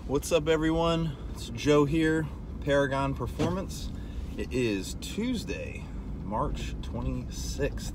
What's up, everyone? It's Joe here, Paragon Performance. It is Tuesday, March 26th,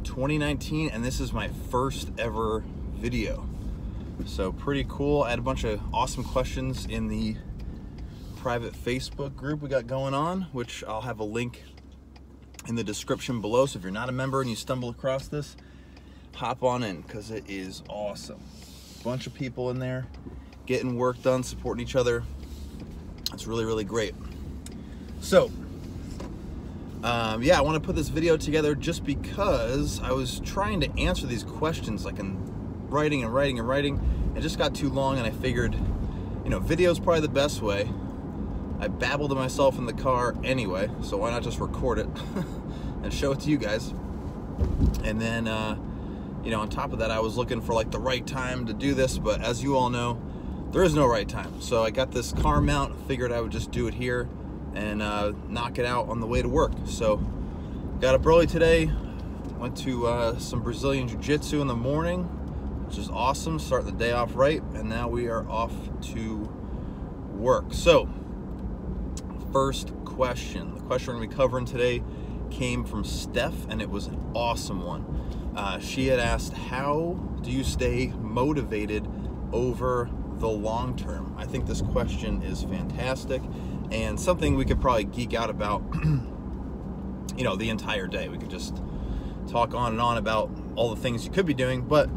2019, and this is my first ever video. So pretty cool. I had a bunch of awesome questions in the private Facebook group we got going on, which I'll have a link in the description below. So if you're not a member and you stumble across this, hop on in because it is awesome. Bunch of people in there getting work done, supporting each other. It's really, really great. So, yeah, I want to put this video together just because I was trying to answer these questions like in writing. It just got too long, and I figured, you know, video's probably the best way. I babbled to myself in the car anyway, so why not just record it and show it to you guys? And then, you know, on top of that, I was looking for like the right time to do this, but as you all know, there is no right time. So I got this car mount, figured I would just do it here and knock it out on the way to work. So got up early today, went to some Brazilian Jiu-Jitsu in the morning, which is awesome, starting the day off right, and now we are off to work. So first question, the question we're gonna be covering today came from Steph, and it was an awesome one. She had asked, how do you stay motivated over the long term? I think this question is fantastic and something we could probably geek out about, you know, the entire day. We could just talk on and on about all the things you could be doing, but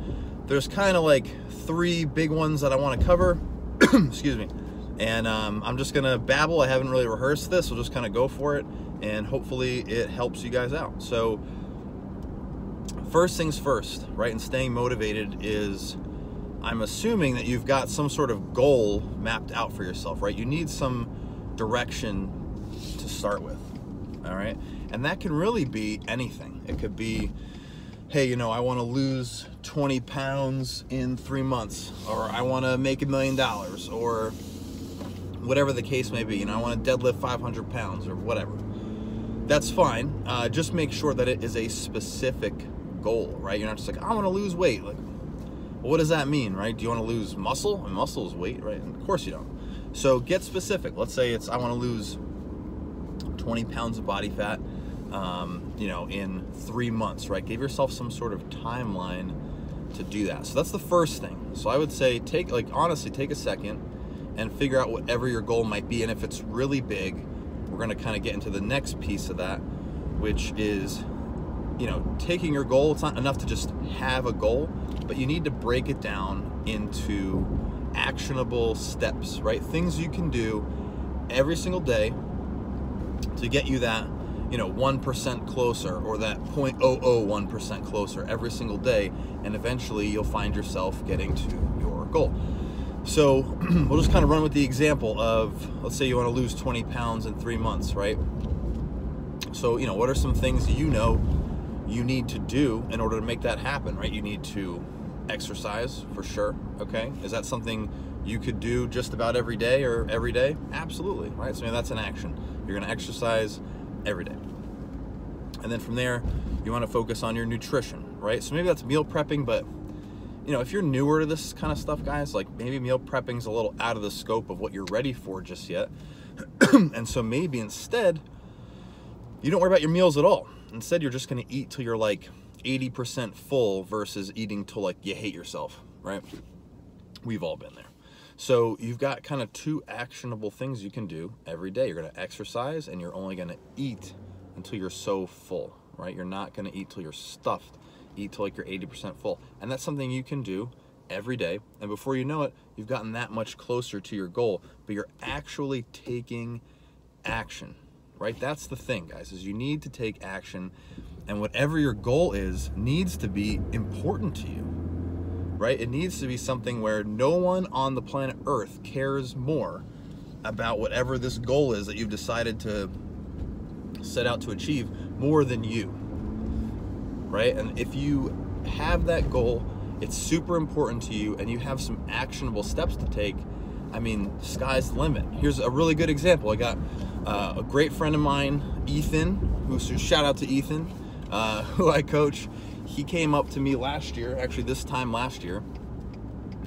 there's kind of like three big ones that I want to cover. Excuse me. And I'm just gonna babble. I haven't really rehearsed this. We'll just kind of go for it, and hopefully it helps you guys out. So first things first, right? And staying motivated is, I'm assuming that you've got some sort of goal mapped out for yourself, right? You need some direction to start with, all right? And that can really be anything. It could be, hey, you know, I want to lose 20 pounds in 3 months, or I want to make $1 million, or whatever the case may be. You know, I want to deadlift 500 pounds or whatever. That's fine. Just make sure that it is a specific goal, right? You're not just like, I want to lose weight. Like, well, what does that mean, right? Do you want to lose muscle? And muscle is weight, right? And of course you don't. So get specific. Let's say it's, I want to lose 20 pounds of body fat, you know, in 3 months, right? Give yourself some sort of timeline to do that. So that's the first thing. So I would say honestly, take a second and figure out whatever your goal might be. And if it's really big, we're going to kind of get into the next piece of that, which is, you know, taking your goal. It's not enough to just have a goal, but you need to break it down into actionable steps, right? Things you can do every single day to get you that, you know, 1% closer, or that 0.001% closer every single day, and eventually you'll find yourself getting to your goal. So we'll just kind of run with the example of, let's say you want to lose 20 pounds in 3 months, right? So, you know, what are some things you know you need to do in order to make that happen, right? You need to exercise for sure, okay? Is that something you could do just about every day or every day? Absolutely, right? So maybe that's an action. You're gonna exercise every day. And then from there, you wanna focus on your nutrition, right? So maybe that's meal prepping, but you know, if you're newer to this kind of stuff, guys, like maybe meal prepping's a little out of the scope of what you're ready for just yet. And so maybe instead, you don't worry about your meals at all. Instead, you're just gonna eat till you're like 80% full versus eating till like you hate yourself, right? We've all been there. So you've got kind of two actionable things you can do every day. You're gonna exercise, and you're only gonna eat until you're so full, right? You're not gonna eat till you're stuffed. Eat till like you're 80% full. And that's something you can do every day. And before you know it, you've gotten that much closer to your goal, but you're actually taking action, right? That's the thing, guys, is you need to take action, and whatever your goal is needs to be important to you, right? It needs to be something where no one on the planet Earth cares more about whatever this goal is that you've decided to set out to achieve more than you, right? And if you have that goal, it's super important to you, and you have some actionable steps to take, I mean, sky's the limit. Here's a really good example. I got a great friend of mine, Ethan, shout out to Ethan, who I coach. He came up to me last year, actually this time last year,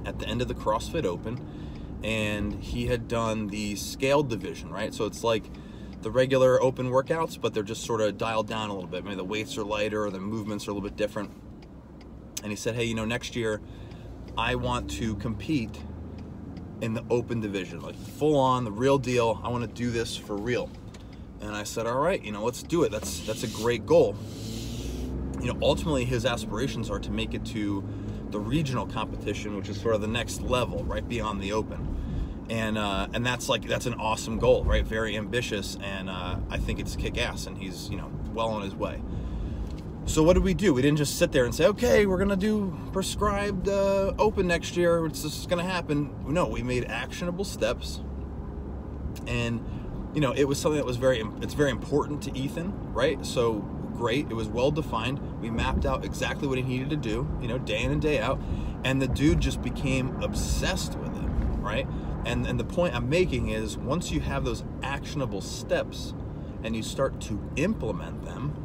at the end of the CrossFit Open, and he had done the scaled division, right? So it's like the regular open workouts, but they're just sort of dialed down a little bit. Maybe the weights are lighter or the movements are a little bit different. And he said, hey, next year I want to compete in the open division, like full on, the real deal. I want to do this for real. And I said, all right, let's do it. That's a great goal. Ultimately his aspirations are to make it to the regional competition, which is sort of the next level, right beyond the open. And that's an awesome goal, right? Very ambitious, and I think it's kick-ass, and he's well on his way. So what did we do? We didn't just sit there and say, okay, we're gonna do prescribed open next year. It's just gonna happen. No, we made actionable steps, and it was something that was very important to Ethan, right? So great, it was well defined. We mapped out exactly what he needed to do, day in and day out, and the dude just became obsessed with it, right? And the point I'm making is, once you have those actionable steps and you start to implement them,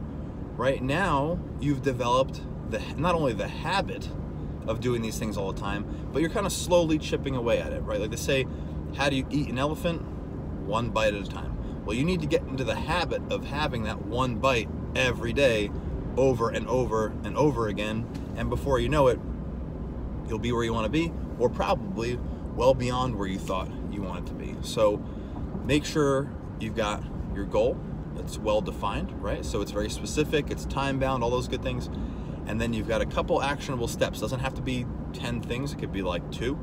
right now you've developed not only the habit of doing these things all the time, but you're kind of slowly chipping away at it, right? Like they say, how do you eat an elephant? One bite at a time. Well, you need to get into the habit of having that one bite every day, over and over and over again, and before you know it, you'll be where you want to be, or probably well beyond where you thought you wanted to be. So make sure you've got your goal. It's well defined, right? So it's very specific, it's time bound, all those good things. And then you've got a couple actionable steps. Doesn't have to be 10 things, it could be like 2,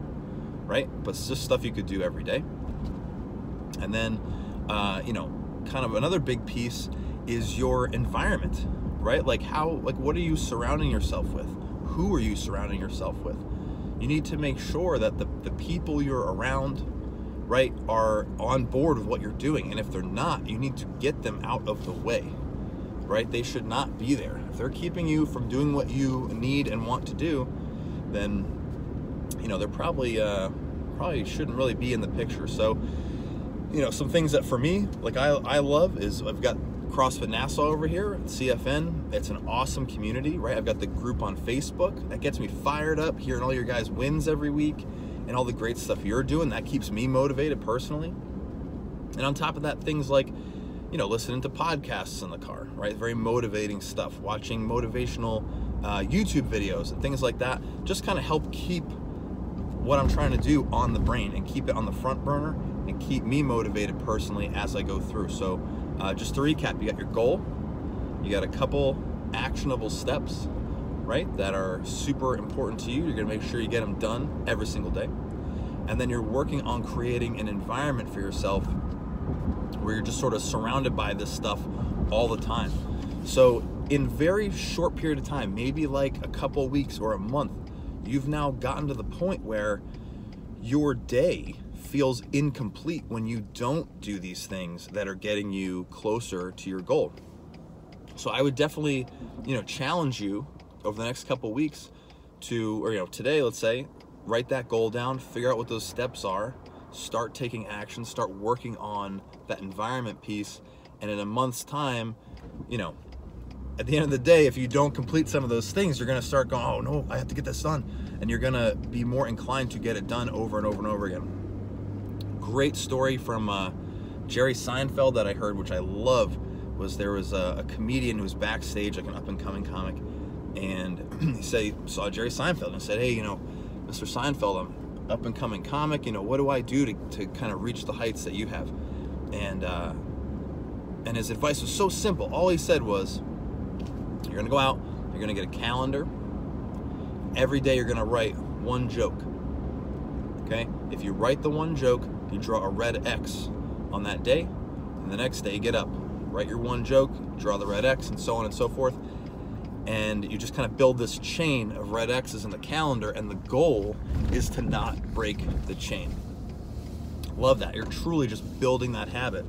right? But it's just stuff you could do every day. And then, kind of another big piece is your environment, right? What are you surrounding yourself with? Who are you surrounding yourself with? You need to make sure that the people you're around, right, are on board with what you're doing. And if they're not, you need to get them out of the way, right? They should not be there. If they're keeping you from doing what you need and want to do, then, they're probably shouldn't really be in the picture. So, some things that for me, I love is I've got CrossFit Nassau over here, CFN. It's an awesome community, right? I've got the group on Facebook. That gets me fired up, hearing all your guys' wins every week and all the great stuff you're doing. That keeps me motivated personally. And on top of that, things like, listening to podcasts in the car, right? Very motivating stuff. Watching motivational YouTube videos and things like that just kind of help keep what I'm trying to do on the brain and keep it on the front burner and keep me motivated personally as I go through. So just to recap, you got your goal, you got a couple actionable steps, right, that are super important to you. You're gonna make sure you get them done every single day. And then you're working on creating an environment for yourself where you're just sort of surrounded by this stuff all the time. So in very short period of time, maybe like a couple weeks or a month, you've now gotten to the point where your day feels incomplete when you don't do these things that are getting you closer to your goal. So I would definitely, challenge you over the next couple weeks to, or today, let's say, write that goal down, figure out what those steps are, start taking action, start working on that environment piece, and in a month's time, at the end of the day, if you don't complete some of those things, you're gonna start going, oh no, I have to get this done, and you're gonna be more inclined to get it done over and over and over again. Great story from Jerry Seinfeld that I heard, which I love, was there was a comedian who was backstage, like an up-and-coming comic, and he said he saw Jerry Seinfeld and said, hey, Mr. Seinfeld, I'm up-and-coming comic, what do I do to kind of reach the heights that you have? And his advice was so simple. All he said was, you're gonna go out, you're gonna get a calendar, every day you're gonna write one joke, okay? If you write the one joke, you draw a red X on that day, and the next day you get up, write your one joke, draw the red X, and so on and so forth, and you just kind of build this chain of red X's in the calendar, and the goal is to not break the chain. Love that. You're truly just building that habit.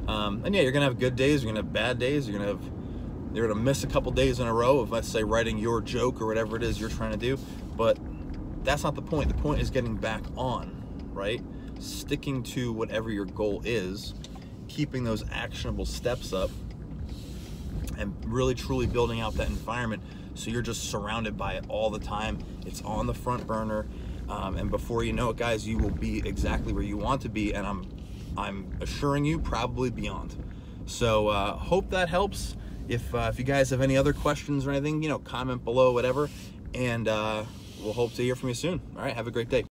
And yeah, you're gonna have good days, you're gonna have bad days, you're gonna miss a couple days in a row of, let's say, writing your joke or whatever it is you're trying to do, but that's not the point. The point is getting back on, right? Sticking to whatever your goal is, keeping those actionable steps up, and really truly building out that environment so you're just surrounded by it all the time. It's on the front burner. And before you know it, guys, you will be exactly where you want to be, and I'm assuring you, probably beyond. So hope that helps. If you guys have any other questions or anything, comment below, whatever, and we'll hope to hear from you soon. All right, have a great day.